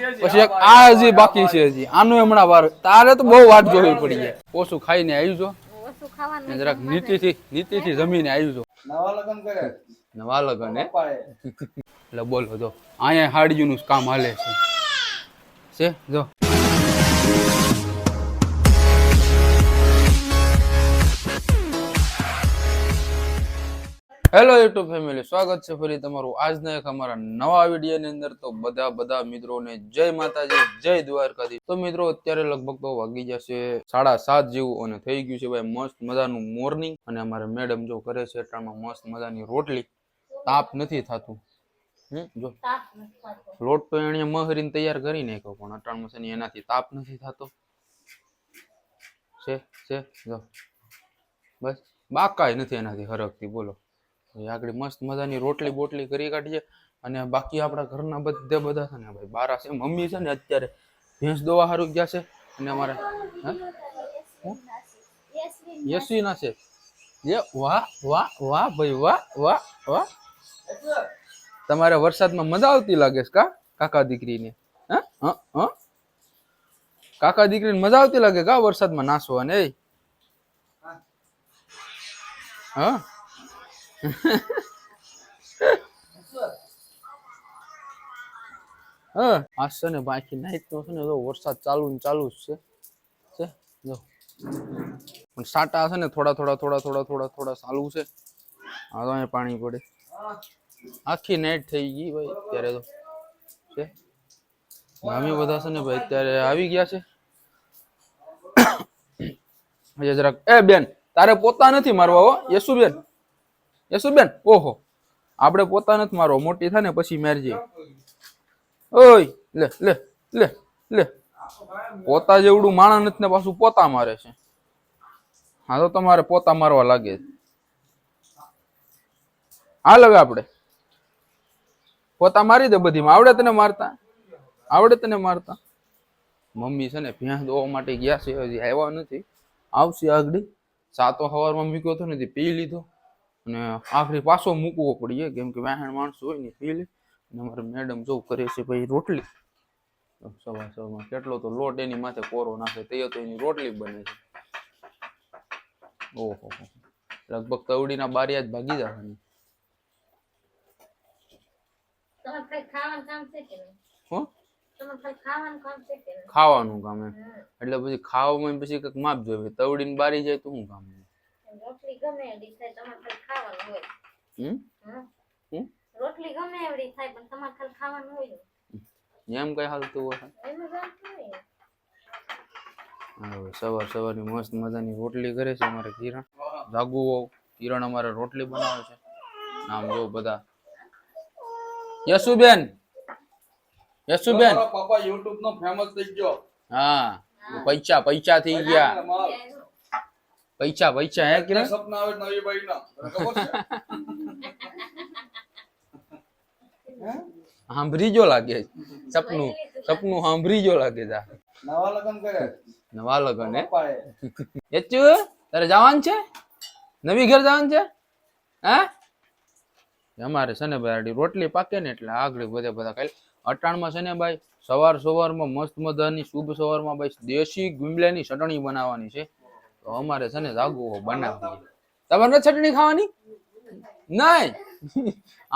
પછી એક આ હજી બાકી છે હજી આનું હમણાં વાર તારે તો બહુ વાટ જોવી પડી જાય ઓછું ખાઈને આવી જો જરાક નીતિથી જમીને આવી જો નવા લગન હે એટલે બોલો જો અહીંયા હાડીયું નું કામ હાલે છે જો હેલો યુટ્યુબ ફેમિલી, સ્વાગત છે ફરી તમારું આજના એક અમારા નવા વિડીયોની અંદર. તો બધા મિત્રોને જય માતાજી, જય દ્વારકાધીશ. તો મિત્રો અત્યારે લગભગ તો વાગી જશે 7:30 જેવું અને થઈ ગયું છે ભાઈ મસ્ત મજાનું મોર્નિંગ. અને અમારે મેડમ જો કરે છે એટલામાં મસ્ત મજાની રોટલી. તાપ નથી થતું જો લોટ તો એને મહરીને તૈયાર કરી નાખ્યો પણ અટાણમાં છે ને એનાથી તાપ નથી થતો છે જો બસ બાકાય નથી એનાથી હરકતી. બોલો આગળ મસ્ત મજાની રોટલી બોટલી કરી કાઢીએ. અને બાકી આપણા ઘરના બધા છે ને ભાઈ બારા છે. મમ્મી છે ને અત્યારે ભેંસ દોવા હારું ગયા છે. અને અમારે યશવી ના છે વાહ વાહ વાહ ભાઈ વાહ વાહ વાહ. તમારે વરસાદમાં મજા આવતી લાગે છે કાકા દીકરીને? કાકા દીકરીને મજા આવતી લાગે કા વરસાદમાં નાસવાને? હા આજ છે ને બાકી નાઈટ નો છે ને વરસાદ ચાલુ જ છે જો પણ સાટા છે ને થોડા ચાલુ છે. હા તો અહીંયા પાણી પડે આખી નાઈટ થઈ ગઈ ભાઈ. અત્યારે તો છે અમે બધા છે ને ભાઈ અત્યારે આવી ગયા છે જરાક. એ બેન તારે પોતા નથી મારવા હો યશુબેન ઓહો આપણે પોતા નથી મારવા, મોટી થાય ને પછી મારજે. ઓય લે લે લે લે પોતા જેવડું માણા નથી ને પાછું પોતા મારે છે. હા તો તમારે પોતા મારવા લાગે. હાલ હવે આપણે પોતા મારી દે બધીમાં. આવડે તને મારતા? મમ્મી છે ને ભેંસ દોવા માટે ગયા છે, હજી આવ્યા નથી, આવશે આગળ. સાતો સવારમાં મૂક્યો હતો ને પી લીધો અને આખરી પાછો મૂકવો પડીએ કેમ કે વાહણ માણસો હોય ને પી લે. અને અમારે મેડમ જો કરે છે ભાઈ રોટલી. સવારમાં કેટલો તો લોટ એની માથે કોરો નાખે તે તો એની રોટલી બને છે. ઓહો લગભગ તવડીના બારિયા જ ભાગી જવાની. ખાવાનું કામ એમ એટલે પછી ખાવામાં પછી કઈક માપ જોઈએ. તવડીને બારી જાય તો શું કામ? રોટલી ગમે એવડી થાય તમારે ખાવાનું હોય. રોટલી ગમે એવડી થાય પણ તમારે ખાલી ખાવાનું હોય એમ કઈ હાલતું હોય. સવારની મસ્ત મજાની રોટલી કરે છે અમારે કિરણ. જાગુ કિરણ અમારે રોટલી બનાવે છે. આમ જો બધા યશુબેન પપ્પા યુટ્યુબ નો ફેમસ થઈ ગયો. હા પૈસા થઈ ગયા. પૈસા હે કિરણ? સપના આવે નવી બાઈ ના ખબર છે? સાંભળી જો લાગે સપનું સાંભળી જો લાગે. નવા લગન હે યચુ તારે જવાનું છે? નવી ઘર જવાનું છે? હા અમારે છે ને ભાઈ રોટલી પાકે ને એટલે આગળ બધા ખાઈ. અટાણમાં છે ને ભાઈ સવારમાં મસ્ત મજાની શુભ સવારમાં ભાઈ દેશી ગુંબલાની ચટણી બનાવવાની છે. તો અમારે છે ને જાગવું બનાવીએ. તમારે ચટણી ખાવાની નહીં?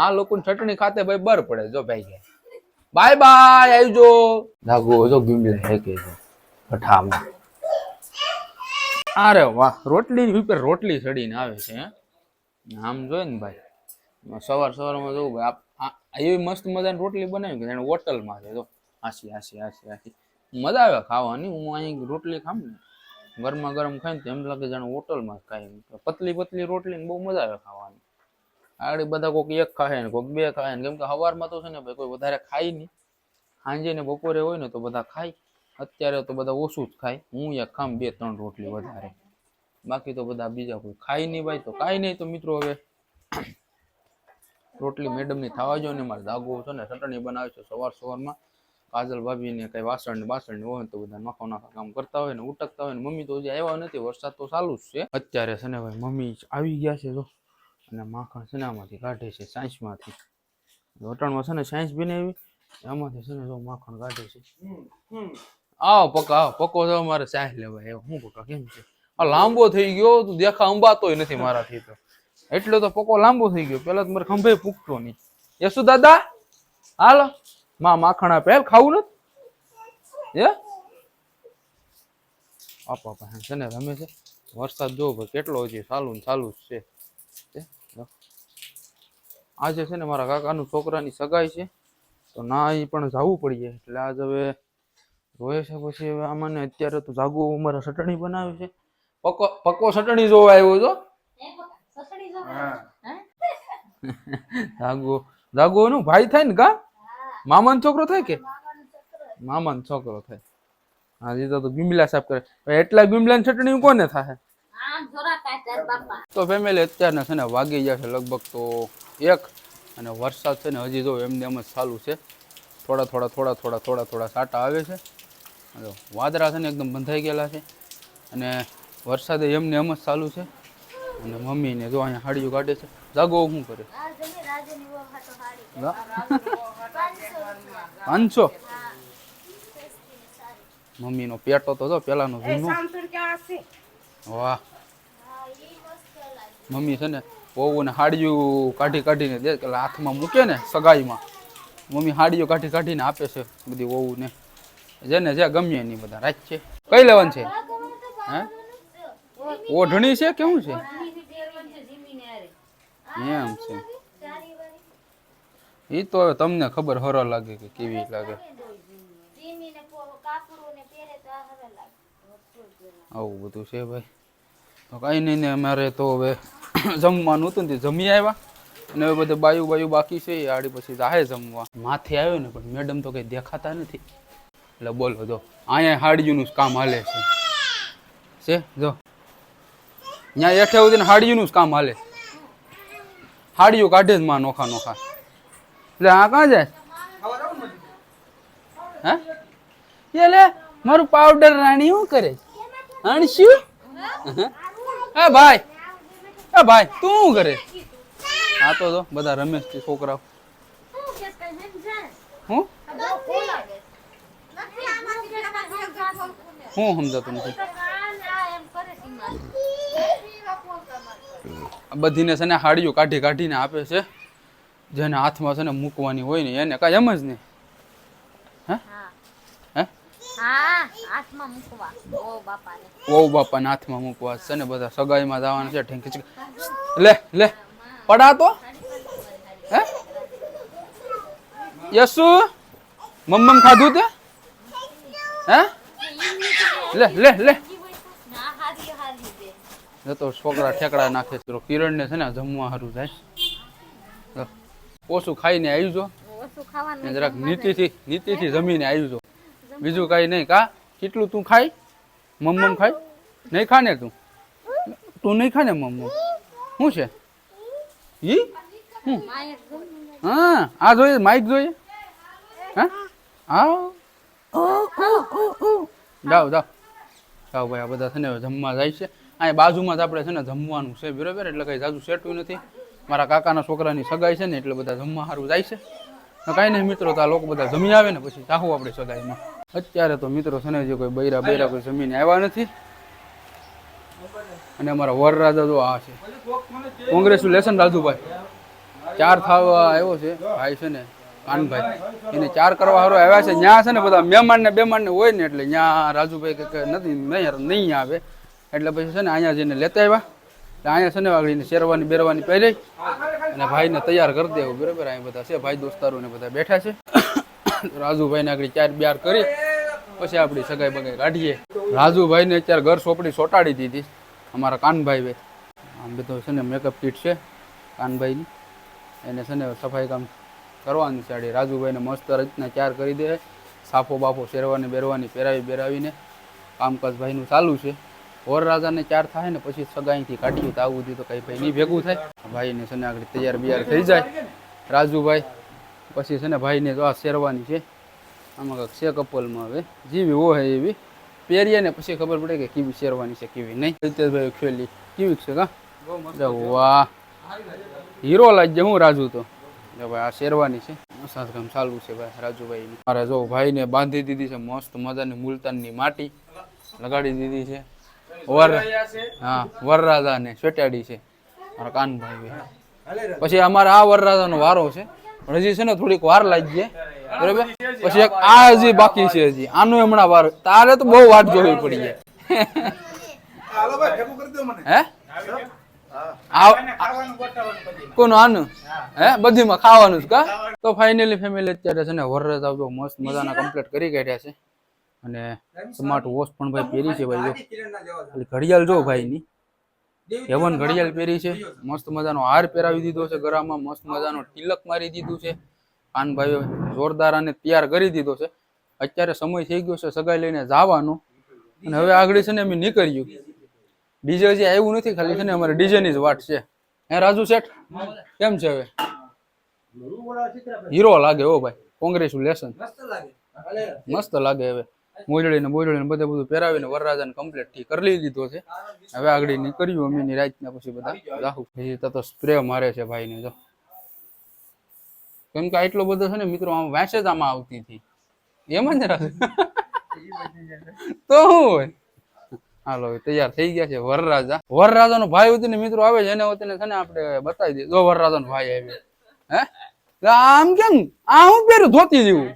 આ લોકો ચટણી ખાતે ભાઈ બર પડે. જો ભાઈ બાય બાય આવજો. જાગવું જો ગુંબલા હે કે કઠામાં. અરે વાહ રોટલી ઉપર રોટલી ચડીને આવે છે. આમ જોઈ ને ભાઈ સવારમાં જવું ભાઈ એવી મસ્ત મજાની રોટલી બનાવી કે એને હોટલમાં છે. તો આસી મજા આવે ખાવાની. હું અહીં રોટલી ખામ ને ગરમા ગરમ ખાઈ ને એમ લાગે જાણે હોટલમાં ખાઈ. પતલી રોટલી ને બહુ મજા આવે ખાવાની. આગળ બધા કોઈક એક ખાય ને કોઈક બે ખાય ને કેમ કે સવારમાં તો છે ને ભાઈ કોઈ વધારે ખાય નહીં. સાંજે ને બપોરે હોય ને તો બધા ખાય. અત્યારે તો બધા ઓછું જ ખાય. હું એક ખામ 2-3 રોટલી વધારે. બાકી તો બધા બીજા કોઈ ખાય નહીં ભાઈ. તો કાંઈ નહીં. તો મિત્રો હવે રોટલી મેડમ ની થવા જો ને મારે દાગો છે ને ચટણી બનાવે છે સવારમાં. કાજલ ભાભી ને કઈ વાસણ હોય તો બધા નાખા કામ કરતા હોય ને ઉટકતા હોય ને. મમ્મી તો હજી આવ્યા નથી, વરસાદ તો ચાલુ જ છે અત્યારે છે ને ભાઈ. મમ્મી આવી ગયા છે જો અને માખણ છે ને આમાંથી કાઢે છે સાયન્સમાંથી. વટાણમાં છે ને સાયન્સ બનાવી એમાંથી છે ને જો માખણ કાઢે છે. આવો પક્કો તો અમારે ચાહ લેવાય એવો. હું પક્કા કેમ છે? આ લાંબો થઈ ગયો, તું દેખા અંબાતોય નથી મારાથી તો. એટલો તો પક્કો લાંબો થઈ ગયો. પેલા તો મારે ખંભે પૂગતો નહીં. યસુ દાદા હાલો માખણ આપે ખાવું નથી હે આપા છે ને રમે છે. વરસાદ જો ભાઈ કેટલો હજી ચાલુ જ છે. આજે છે ને મારા કાકાનું છોકરાની સગાઈ છે તો ના અહીં પણ જવું પડીએ એટલે આજ હવે રોય છે. પછી હવે આમાં અત્યારે તો જાગુ મારે ચટણી બનાવી છે. પક્કો ચટણી જોવા આવ્યો છો. જાગુ નું ભાઈ થાય ને કા મામાનો છોકરો થાય કે મામાનો છોકરો થાય. હાજી તો બીમલા સાફ કરે એટલા બીમલાની ચટણી કોને થાય? તો ફેમિલી અત્યારના છે ને વાગી ગયા છે લગભગ તો 1 અને વરસાદ છે ને હજી જો એમને એમ જ ચાલુ છે. થોડા સાટા આવે છે. વાદળા છે ને એકદમ બંધાઈ ગયેલા છે અને વરસાદ એમને એમ જ ચાલુ છે. અને મમ્મીને જો અહીંયા હાડીઓ કાઢે છે. જાગો શું કરે? 500 મમ્મીનો પેટો તો જો પેલાનો જૂનો. વાહ મમ્મી છે ને વહુને હાડીયું કાઢીને દે કે હાથમાં મૂકે ને સગાઈમાં. મમ્મી હાડીઓ કાઢીને આપે છે બધી વહુને. જેને જે ગમે નહીં બધા રાખ છે. કઈ લેવાનું છે? હે ઓઢણી છે કેવું છે? એમ છે. એ તો હવે તમને ખબર હરો લાગે કે કેવી લાગે. આવું બધું છે ભાઈ. તો કઈ નહીં ને અમારે તો હવે જમવાનું હતું ને જમી આવ્યા અને હવે બધે બાયું બાકી છે. આડી પછી જાહે જમવા. માથે આવ્યો ને પણ મેડમ તો કઈ દેખાતા નથી. એટલે બોલો જો અહીંયા હાડીઓનું કામ હાલે છે જો ત્યાં એઠે સુધી હાડીઓનું કામ હાલે. હાડીઓ કાઢે જ માં નોખા. એટલે આ કાં જાય? હે લે મારું પાવડર રાણી શું કરે? અણશું એ ભાઈ તું શું કરે? આ તો જો બધા રમેશ છોકરાઓ. હું સમજાતું નથી. બધીને છે ને હાડીઓ કાઢીને આપે છે. જેને હાથમાં છે ને મૂકવાની હોય ને એને કાંઈ એમ જ નહીં. ઓ બાપાને હાથમાં મૂકવા છે ને બધા સગાઈમાં જવાના છે. ઠેંકી લે પડા તો હે યસુ મમ્મ ખાધું તે હે લે તો છોકરા ઠેકડા નાખે છે. કિરણ ને છે ને જમવા સારું જાય. ઓછું ખાઈને આવી જો જરાક નીતિથી જમીને આવી જો. બીજું કઈ નહીં. કા કેટલું તું ખાય? મમ્મ ખાય નહીં? ખા ને તું નહીં ખા ને મમ્મ. શું છે હા આ જોઈએ માઇક જોઈએ. હા જાઓ ભાઈ આ બધા છે ને જમવા જાય છે. અહીંયા બાજુમાં જ આપણે છે ને જમવાનું છે બરાબર. એટલે કઈ જાજુ સેટું નથી. મારા કાકાના છોકરાની સગાઈ છે ને એટલે બધા જમવા સારું જાય છે. કાંઈ નહીં મિત્રો તો આ લોકો બધા જમી આવે ને પછી ચાહું આપણે સગાઈમાં. અત્યારે તો મિત્રો છે ને જે કોઈ બૈરા કોઈ જમીને આવ્યા નથી. અને અમારા વરરાજા જો આ છે. કોંગ્રેચ્યુલેશન રાજુભાઈ. 4 થવા આવ્યો છે ભાઈ છે ને કાનભાઈ. એને 4 કરવા સારું આવ્યા છે. ત્યાં છે ને બધા મહેમાનને હોય ને એટલે ત્યાં રાજુભાઈ કે નહીં આવે એટલે પછી છે ને અહીંયા જઈને લેતા આવ્યા. એટલે અહીંયા છે ને આગળને શેરવાની બેરવાની પહેરી અને ભાઈને તૈયાર કરી દેવું બરાબર. અહીં બધા છે ભાઈ દોસ્તારો ને બધા બેઠા છે. રાજુભાઈને આગળ 4 કરી પછી આપણી સગાઈ બગાઈ કાઢીએ. રાજુભાઈને અત્યારે ઘર સોપડી સોટાડી દીધી અમારા કાનભાઈ. આમ બધો છે ને મેકઅપ કીટ છે કાનભાઈની. એને છે ને સફાઈ કામ કરવાની છે. રાજુભાઈને મસ્ત રીતના 4 કરી દે. સાફો બાફો શેરવાની બેરવાની પહેરાવીને કામકાજ ભાઈનું ચાલુ છે. વરરાજાને 4 થાય ને પછી સગાઈથી કાઢીએ તો આવું દીધું તો કઈ ભાઈ નહીં ભેગું થાય. ભાઈને છે ને આગળ તૈયાર થઈ જાય રાજુભાઈ. પછી છે ને ભાઈને જો આ શેરવાની છે. આમાં કંઈક છે કપલમાં હવે જેવી હોય એવી પહેરીએ ને પછી ખબર પડે કે કેવી શેરવાની છે કેવી નહીં. રીતેશભાઈ ખેલી કેવી છે કા વાહ હીરો લાગજે હું રાજુ તો ભાઈ આ શેરવાની છે. મસાજ કામ ચાલુ છે ભાઈ રાજુભાઈ. મારે જો ભાઈને બાંધી દીધી છે મસ્ત મજાની મુલતાનની માટી લગાડી દીધી છે. હા વરરાજાને સ્વેટાડી છે મારા કાનભાઈ. પછી અમારે આ વરરાજાનો વારો છે પણ હજી છે ને થોડીક વાર લાગી જાય બરાબર. પછી એક આ હજી બાકી છે હજી આનું હમણાં વાર તારે તો બહુ વાટ જોવી પડી જાય. કોનું આનું હે બધીમાં ખાવાનું જ કા. તો ફાઇનલી ફેમિલી અત્યારે છે ને વરરાજ આવજો મસ્ત મજાના કમ્પ્લીટ કરી કાઢ્યા છે અને સ્માર્ટ વોચ પણ ભાઈ પહેરી છે ભાઈ. જો ઘડિયાળ જો ભાઈ ની હેવન ઘડિયાળ પહેરી છે મસ્ત મજાનો હાર પહેરાવી દીધો છે ગળામાં મસ્ત મજાનો તિલક મારી દીધું છે. કાનભાઈઓ જોરદાર અને તૈયાર કરી દીધો છે. અત્યારે સમય થઈ ગયો છે સગાઈ લઈને જવાનો અને હવે આગળ છે ને અમે નીકળ્યું. ડીજે હજી આવ્યું નથી ખાલી છે ને અમારે ડીજે ની જ વાટ છે. હે રાજુ શેઠ કેમ છે હવે? હીરો લાગે હો ભાઈ. કોંગ્રેચ્યુલેશન મસ્ત લાગે. હવે મોજડી ને બધું પહેરાવીને વરરાજાને કમ્પ્લીટ થી કરી લીધો છે. હવે આગળ નીકળ્યું અમે ની રાત ના પછી બધા જાહુ. તો સ્પ્રે મારે છે ભાઈ ને જો કેમ કે આટલો બધો છે ને મિત્રો આમ વાંચે જ આમાં આવતી હતી એમ જ ને તો શું હોય. હાલો તૈયાર થઈ ગયા છે વરરાજા. વરરાજાનો ભાઈ હતી ને મિત્રો આવે છે એને વતીને છે ને આપણે બતાવી દઈએ. જો વરરાજાનો ભાઈ આવ્યો હે આમ કેમ આ હું પહેર્યું ધોતી જેવું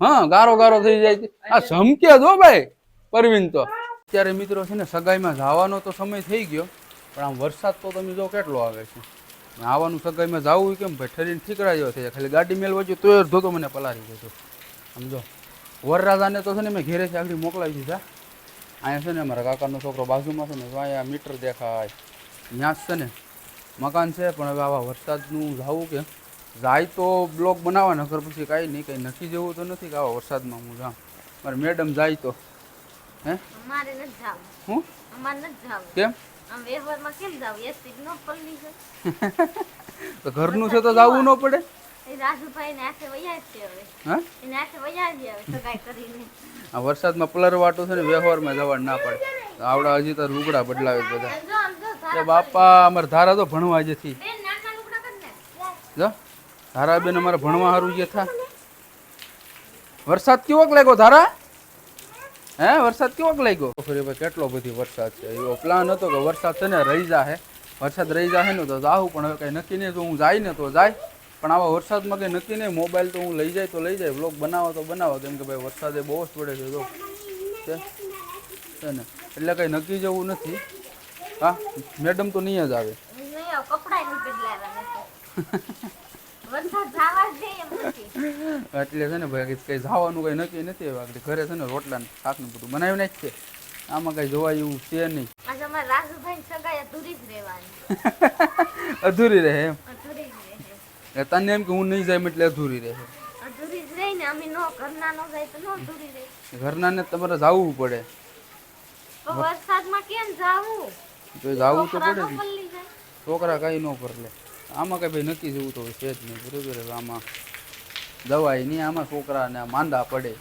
હા ગારો ગારો થઈ જાય. આ ધમકે જો ભાઈ પરવીન તો. અત્યારે મિત્રો છે ને સગાઈમાં જવાનો તો સમય થઈ ગયો પણ આમ વરસાદ તો તમે જો કેટલો આવે છે. આવવાનું સગાઈમાં જવું કેમ ભાઈ ઠરીને ઠીકરા જેવો થઈ જાય. ખાલી ગાડી મેળવા જોઈએ તો ધોતો મને પલારી દેતો. સમજો વરરાજાને તો છે ને મેં ઘેરેથી આગળ મોકલાવી દીધા. અહીંયા છે ને અમારા કાકાનો છોકરો બાજુમાં છે ને તો અહીંયા મીટર દેખાય ત્યાં જ છે ને મકાન છે. પણ હવે આવા વરસાદનું જવું કે જાય તો બ્લોક બનાવવા નકર પછી કાંઈ નહીં કંઈ નક્કી જેવું તો નથી કે આવા વરસાદમાં હું જાઉં. મારે મેડમ જાય તો હે અમારે નથી જાવું. હું અમારે નથી જાવું. કેમ આમ વ્યવહારમાં કેમ જાવું? એસી નો પલ્લી છે તો ઘરનું છે તો જાવું ન પડે. રાજુભાઈ ને આખે વયા છે હવે. હા એને આખે વયા જ આવે સગાઈ કરીને. આ વરસાદમાં પલરવાટું છે ને વ્યવહારમાં જવાનું ના પડે. આવડા હજી તો લુગડા બદલાવે બધા. બાપા અમારે ધારા તો ભણવા જતી જો ધારા બેન અમારે ભણવા સારું જે થા. વરસાદ કેવોક લાગ્યો ધારા? હે વરસાદ કેવોક લાગ્યો? ભાઈ કેટલો બધી વરસાદ છે. એવો પ્લાન હતો કે વરસાદ છે ને રહી જાહે. વરસાદ રહી જાહે ને તો જાવું પણ હવે કઈ નક્કી નહીં. જો હું જાય ને તો જાય પણ આવા વરસાદમાં કંઈ નક્કી નહીં. મોબાઈલ તો હું લઈ જાય તો લઈ જાય. વ્લોગ બનાવો તો બનાવો કેમ કે ભાઈ વરસાદે બહુ જ પડે છે જો છે ને એટલે કંઈ નક્કી જેવું નથી. હા મેડમ તો નહીં જ આવે. એટલે છે ને ભાઈ કઈ જવાનું કઈ નક્કી નથી. હવે આગળ ઘરે છે ને રોટલા ને શાક ને બધું બનાવીને જ છે. આમાં કઈ જોવા એવું છે નહીં. અધૂરી રહે એમ તને એમ કે હું નહીં જાય એટલે અધૂરી રહે. ઘરના ને તમારે જવું પડે. તો જવું તો પડે ને. છોકરા કઈ ન કરે. આમાં કઈ ભાઈ નક્કી જેવું તો છે જ નહીં બરોબર. આમાં દવાઈ નહીં આમાં છોકરાને માંદા પડે.